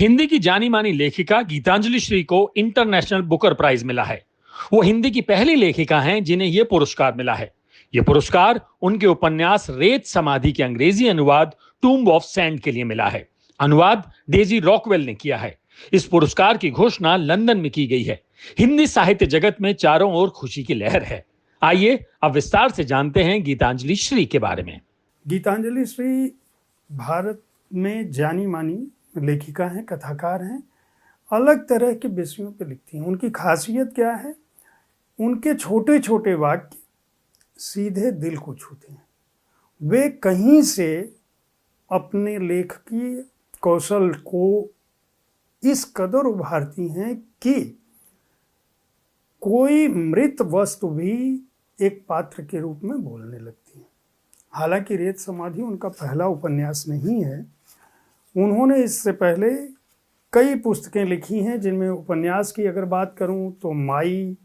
हिंदी की जानी मानी लेखिका गीतांजलि श्री को इंटरनेशनल बुकर प्राइज मिला है। वो हिंदी की पहली लेखिका हैं जिन्हें यह पुरस्कार मिला है। यह पुरस्कार उनके उपन्यास रेत समाधि के अंग्रेजी अनुवाद टूम्ब ऑफ सैंड के लिए मिला है। अनुवाद डेजी रॉकवेल ने किया है। इस पुरस्कार की घोषणा लंदन में की गई है। हिंदी साहित्य जगत में चारों ओर खुशी की लहर है। आइए अब विस्तार से जानते हैं गीतांजलि श्री के बारे में। गीतांजलि श्री भारत में जानी मानी लेखिका हैं, कथाकार हैं। अलग तरह के विषयों पे लिखती हैं। उनकी खासियत क्या है? उनके छोटे छोटे वाक्य सीधे दिल को छूते हैं। वे कहीं से अपने लेखकीय कौशल को इस कदर उभारती हैं कि कोई मृत वस्तु भी एक पात्र के रूप में बोलने लगती है। हालांकि रेत समाधि उनका पहला उपन्यास नहीं है। उन्होंने इससे पहले कई पुस्तकें लिखी हैं, जिनमें उपन्यास की अगर बात करूं तो माई,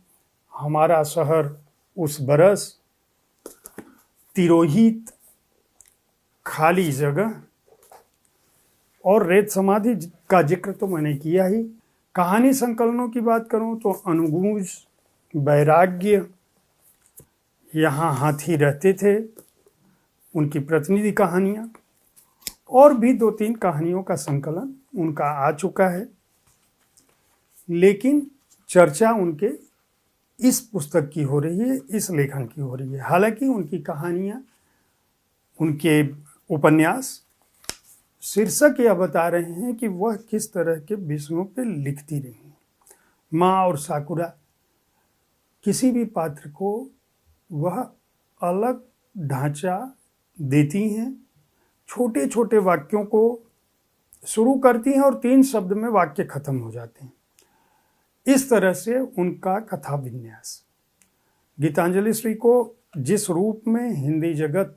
हमारा शहर उस बरस, तिरोहित, खाली जगह और रेत समाधि का जिक्र तो मैंने किया ही। कहानी संकलनों की बात करूं तो अनुगूंज, वैराग्य, यहाँ हाथी रहते थे, उनकी प्रतिनिधि कहानियाँ और भी 2-3 कहानियों का संकलन उनका आ चुका है। लेकिन चर्चा उनके इस पुस्तक की हो रही है, इस लेखन की हो रही है। हालांकि उनकी कहानियाँ, उनके उपन्यास शीर्षक यह बता रहे हैं कि वह किस तरह के विषयों पे लिखती रही। माँ और साकुरा, किसी भी पात्र को वह अलग ढांचा देती हैं। छोटे छोटे वाक्यों को शुरू करती हैं और 3 शब्द में वाक्य खत्म हो जाते हैं। इस तरह से उनका कथा विन्यास। गीतांजलि श्री को जिस रूप में हिंदी जगत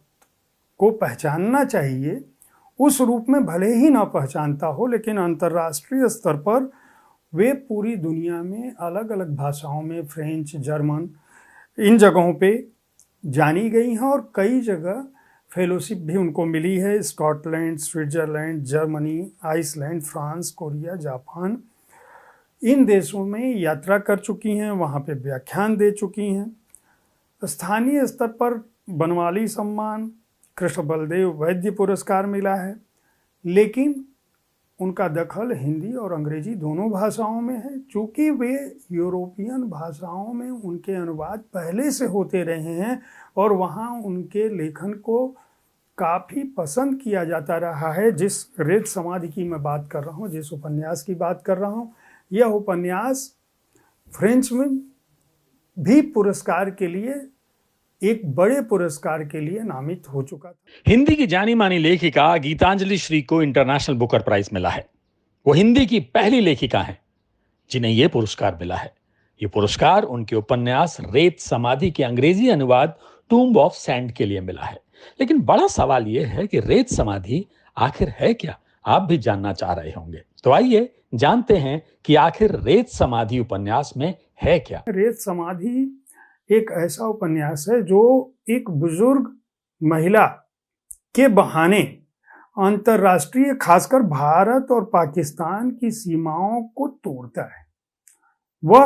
को पहचानना चाहिए उस रूप में भले ही ना पहचानता हो, लेकिन अंतर्राष्ट्रीय स्तर पर वे पूरी दुनिया में अलग अलग भाषाओं में, फ्रेंच, जर्मन, इन जगहों पे जानी गई हैं और कई जगह फेलोशिप भी उनको मिली है। Scotland, Switzerland, Germany, Iceland, France, Korea, Japan, इन देशों में यात्रा कर चुकी हैं, वहाँ पे व्याख्यान दे चुकी हैं। स्थानीय स्तर पर बनवाली सम्मान, कृष्ण बलदेव वैद्य पुरस्कार मिला है। लेकिन उनका दखल हिंदी और अंग्रेजी दोनों भाषाओं में है। चूँकि वे यूरोपियन भाषाओं में उनके अनुवाद पहले से होते रहे हैं और वहाँ उनके लेखन को काफ़ी पसंद किया जाता रहा है। जिस रेत समाधि की मैं बात कर रहा हूँ, जिस उपन्यास की बात कर रहा हूँ, यह उपन्यास फ्रेंच में भी पुरस्कार के लिए, एक बड़े पुरस्कार के लिए नामित हो चुका था। हिंदी की जानी मानी लेखिका गीतांजलि श्री को इंटरनेशनल बुकर प्राइज मिला है। वो हिंदी की पहली लेखिका हैं जिन्हें यह पुरस्कार मिला है। यह पुरस्कार उनके उपन्यास रेत समाधि के अंग्रेजी अनुवाद टूम्ब ऑफ सैंड के लिए मिला है। लेकिन बड़ा सवाल यह है कि रेत समाधि आखिर है क्या? आप भी जानना चाह रहे होंगे, तो आइए जानते हैं कि आखिर रेत समाधि उपन्यास में है क्या। रेत समाधि एक ऐसा उपन्यास है जो एक बुजुर्ग महिला के बहाने अंतर्राष्ट्रीय, खासकर भारत और पाकिस्तान की सीमाओं को तोड़ता है। वह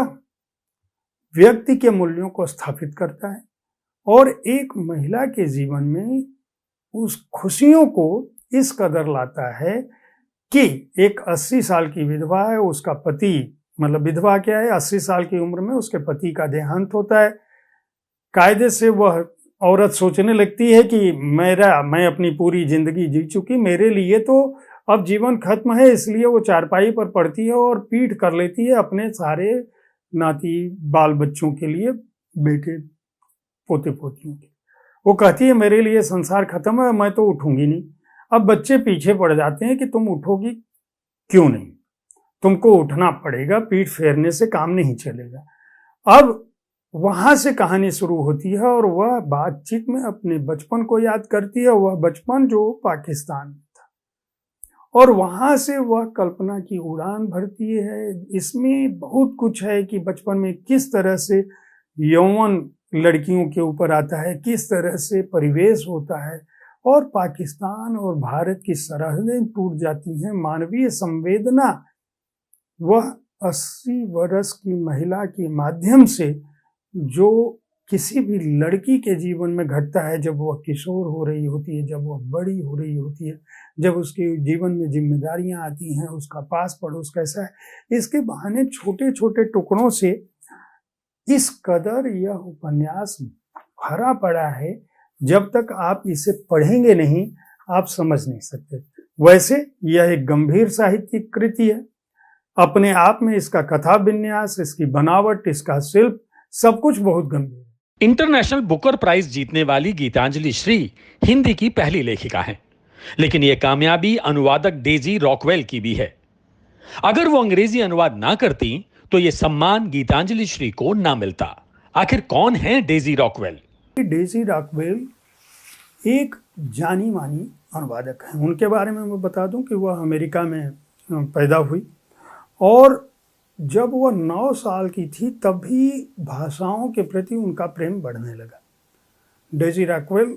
व्यक्ति के मूल्यों को स्थापित करता है और एक महिला के जीवन में उस खुशियों को इस कदर लाता है कि एक 80 साल की विधवा है, उसका पति, मतलब विधवा क्या है, 80 साल की उम्र में उसके पति का देहांत होता है। कायदे से वह औरत सोचने लगती है कि मैं अपनी पूरी जिंदगी जी चुकी, मेरे लिए तो अब जीवन खत्म है। इसलिए वो चारपाई पर पड़ती है और पीठ कर लेती है अपने सारे नाती बाल बच्चों के लिए, बेटे पोते पोतियों के। वो कहती है मेरे लिए संसार खत्म है, मैं तो उठूंगी नहीं। अब बच्चे पीछे पड़ जाते हैं कि तुम उठोगी क्यों नहीं, तुमको उठना पड़ेगा, पीठ फेरने से काम नहीं चलेगा। अब वहां से कहानी शुरू होती है और वह बातचीत में अपने बचपन को याद करती है, वह बचपन जो पाकिस्तान में था, और वहां से वह कल्पना की उड़ान भरती है। इसमें बहुत कुछ है कि बचपन में किस तरह से यौवन लड़कियों के ऊपर आता है, किस तरह से परिवेश होता है और पाकिस्तान और भारत की सरहदें टूट जाती हैं। मानवीय संवेदना वह 80 वर्ष की महिला के माध्यम से जो किसी भी लड़की के जीवन में घटता है, जब वह किशोर हो रही होती है, जब वह बड़ी हो रही होती है, जब उसके जीवन में जिम्मेदारियां आती हैं, उसका पास पड़ोस कैसा है, इसके बहाने छोटे छोटे टुकड़ों से इस कदर यह उपन्यास भरा पड़ा है, जब तक आप इसे पढ़ेंगे नहीं आप समझ नहीं सकते। वैसे यह एक गंभीर साहित्यिक कृति है, अपने आप में इसका कथा विन्यास, इसकी बनावट, इसका शिल्प सब कुछ बहुत गंभीर है। इंटरनेशनल बुकर प्राइज जीतने वाली गीतांजलि श्री हिंदी की पहली लेखिका हैं, लेकिन यह कामयाबी अनुवादक डेजी रॉकवेल की भी है। अगर वो अंग्रेजी अनुवाद ना करती तो यह सम्मान गीतांजलि श्री को ना मिलता। आखिर कौन है डेजी रॉकवेल? डेजी रॉकवेल एक जानी मानी अनुवादक हैं। उनके बारे में मैं बता दूं कि वह अमेरिका में पैदा हुई और जब वह 9 साल की थी तभी भाषाओं के प्रति उनका प्रेम बढ़ने लगा। डेजी रॉकवेल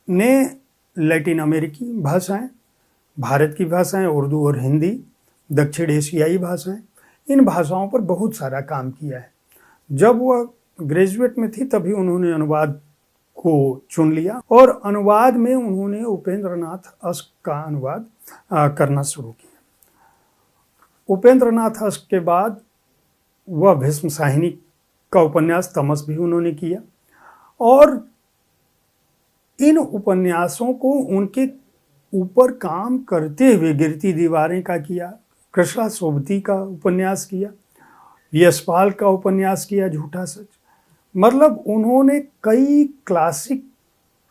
ने लैटिन अमेरिकी भाषाएं, भारत की भाषाएं, उर्दू और हिंदी, दक्षिण एशियाई भाषाएं, इन भाषाओं पर बहुत सारा काम किया है। जब वह ग्रेजुएट में थी तभी उन्होंने अनुवाद को चुन लिया और अनुवाद में उन्होंने उपेंद्र नाथ अश्क का अनुवाद करना शुरू किया। उपेंद्र नाथ अश्क के बाद वह भीष्म साहिनी का उपन्यास तमस भी उन्होंने किया और इन उपन्यासों को उनके ऊपर काम करते हुए गिरती दीवारें का किया, कृष्णा सोबती का उपन्यास किया, यशपाल का उपन्यास किया झूठा सच। मतलब उन्होंने कई क्लासिक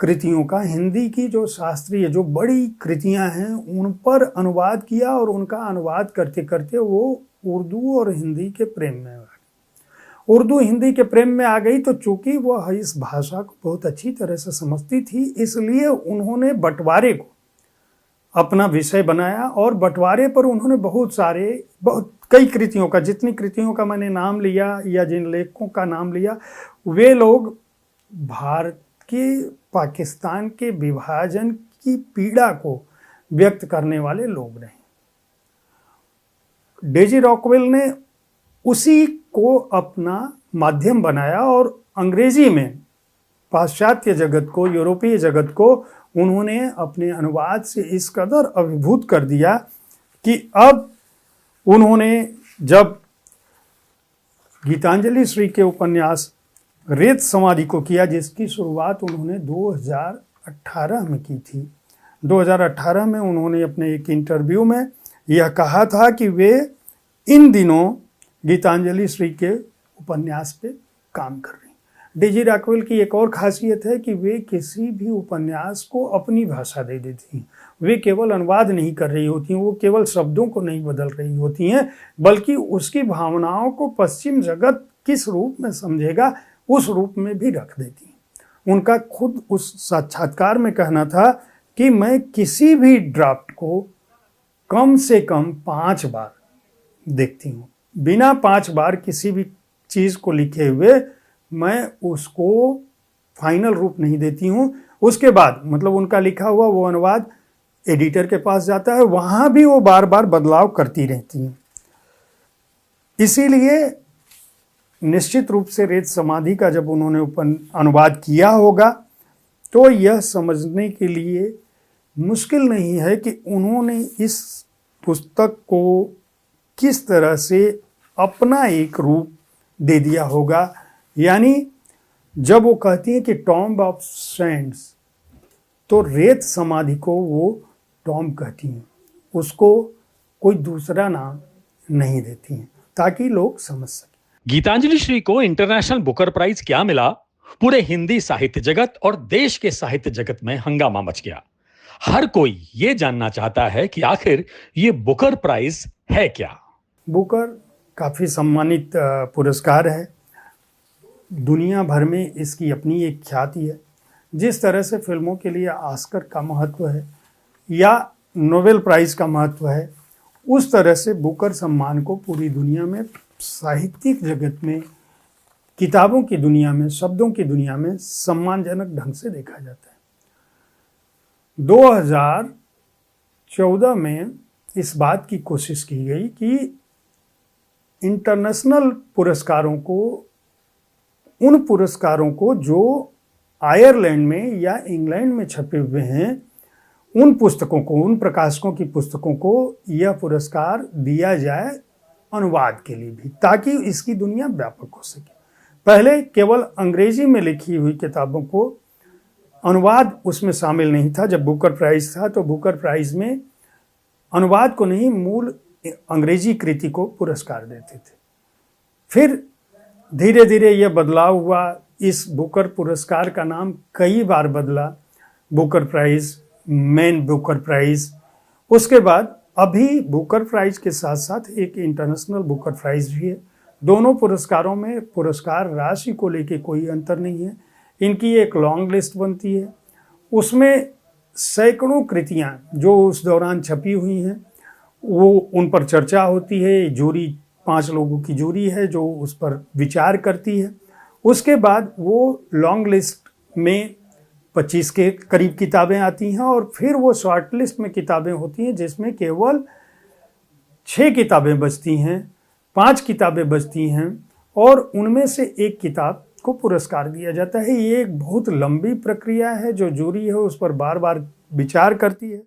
कृतियों का, हिंदी की जो शास्त्रीय जो बड़ी कृतियां हैं उन पर अनुवाद किया और उनका अनुवाद करते करते वो उर्दू और हिंदी के प्रेम में आ गई। उर्दू हिंदी के प्रेम में आ गई तो चूंकि वह इस भाषा को बहुत अच्छी तरह से समझती थी, इसलिए उन्होंने बंटवारे को अपना विषय बनाया और बंटवारे पर उन्होंने बहुत कई कृतियों का, जितनी कृतियों का मैंने नाम लिया या जिन लेखकों का नाम लिया, वे लोग भारत के पाकिस्तान के विभाजन की पीड़ा को व्यक्त करने वाले लोग रहे। डेजी रॉकवेल ने उसी को अपना माध्यम बनाया और अंग्रेजी में पाश्चात्य जगत को, यूरोपीय जगत को उन्होंने अपने अनुवाद से इस कदर अभिभूत कर दिया कि अब उन्होंने जब गीतांजलि श्री के उपन्यास रेत समाधि को किया, जिसकी शुरुआत उन्होंने 2018 में की थी। 2018 में उन्होंने अपने एक इंटरव्यू में यह कहा था कि वे इन दिनों गीतांजलि श्री के उपन्यास पे काम कर रही हैं। डेजी रॉकवेल की एक और खासियत है कि वे किसी भी उपन्यास को अपनी भाषा दे देती हैं। वे केवल अनुवाद नहीं कर रही होती हैं, वो केवल शब्दों को नहीं बदल रही होती हैं, बल्कि उसकी भावनाओं को पश्चिम जगत किस रूप में समझेगा उस रूप में भी रख देती हैं। उनका खुद उस साक्षात्कार में कहना था कि मैं किसी भी ड्राफ्ट को कम से कम 5 बार देखती हूँ। बिना 5 बार किसी भी चीज़ को लिखे हुए मैं उसको फाइनल रूप नहीं देती हूँ। उसके बाद मतलब उनका लिखा हुआ वो अनुवाद एडिटर के पास जाता है, वहाँ भी वो बार बार बदलाव करती रहती हैं। इसीलिए निश्चित रूप से रेत समाधि का जब उन्होंने अनुवाद किया होगा तो यह समझने के लिए मुश्किल नहीं है कि उन्होंने इस पुस्तक को किस तरह से अपना एक रूप दे दिया होगा। यानी जब वो कहती हैं कि टॉम्ब ऑफ सैंड्स, तो रेत समाधि को वो टॉम्ब कहती हैं, उसको कोई दूसरा नाम नहीं देती हैं ताकि लोग समझ सकें। गीतांजलि श्री को इंटरनेशनल बुकर प्राइज क्या मिला? पूरे हिंदी साहित्य जगत और देश के साहित्य जगत में हंगामा मच गया। हर कोई ये जानना चाहता है कि आखिर ये बुकर प्राइज है क्या। बुकर काफी सम्मानित पुरस्कार है। दुनिया भर में इसकी अपनी एक ख्याति है। जिस तरह से फिल्मों के लिए ऑस्कर का महत्व है या नोबेल प्राइज का महत्व है, उस तरह से बुकर सम्मान को पूरी दुनिया में, साहित्यिक जगत में, किताबों की दुनिया में, शब्दों की दुनिया में सम्मानजनक ढंग से देखा जाता है। 2014 में इस बात की कोशिश की गई कि इंटरनेशनल पुरस्कारों को, उन पुरस्कारों को जो आयरलैंड में या इंग्लैंड में छपे हुए हैं, उन पुस्तकों को, उन प्रकाशकों की पुस्तकों को यह पुरस्कार दिया जाए अनुवाद के लिए भी, ताकि इसकी दुनिया व्यापक हो सके। पहले केवल अंग्रेजी में लिखी हुई किताबों को अनुवाद उसमें शामिल नहीं था। जब बुकर प्राइज था तो बुकर प्राइज में अनुवाद को नहीं, मूल अंग्रेजी कृति को पुरस्कार देते थे। फिर धीरे धीरे यह बदलाव हुआ। इस बुकर पुरस्कार का नाम कई बार बदला, Booker Prize, Man Booker Prize. उसके बाद अभी बुकर प्राइज के साथ साथ एक इंटरनेशनल बुकर प्राइज भी है। दोनों पुरस्कारों में पुरस्कार राशि को लेके कोई अंतर नहीं है। इनकी एक लॉन्ग लिस्ट बनती है, उसमें सैकड़ों कृतियां जो उस दौरान छपी हुई हैं वो उन पर चर्चा होती है। जूरी 5 लोगों की जूरी है जो उस पर विचार करती है। उसके बाद वो लॉन्ग लिस्ट में 25 के करीब किताबें आती हैं और फिर वो शॉर्ट लिस्ट में किताबें होती हैं जिसमें केवल 6 किताबें बचती हैं, 5 किताबें बचती हैं और उनमें से एक किताब को पुरस्कार दिया जाता है। ये एक बहुत लंबी प्रक्रिया है जो जूरी है उस पर बार बार विचार करती है।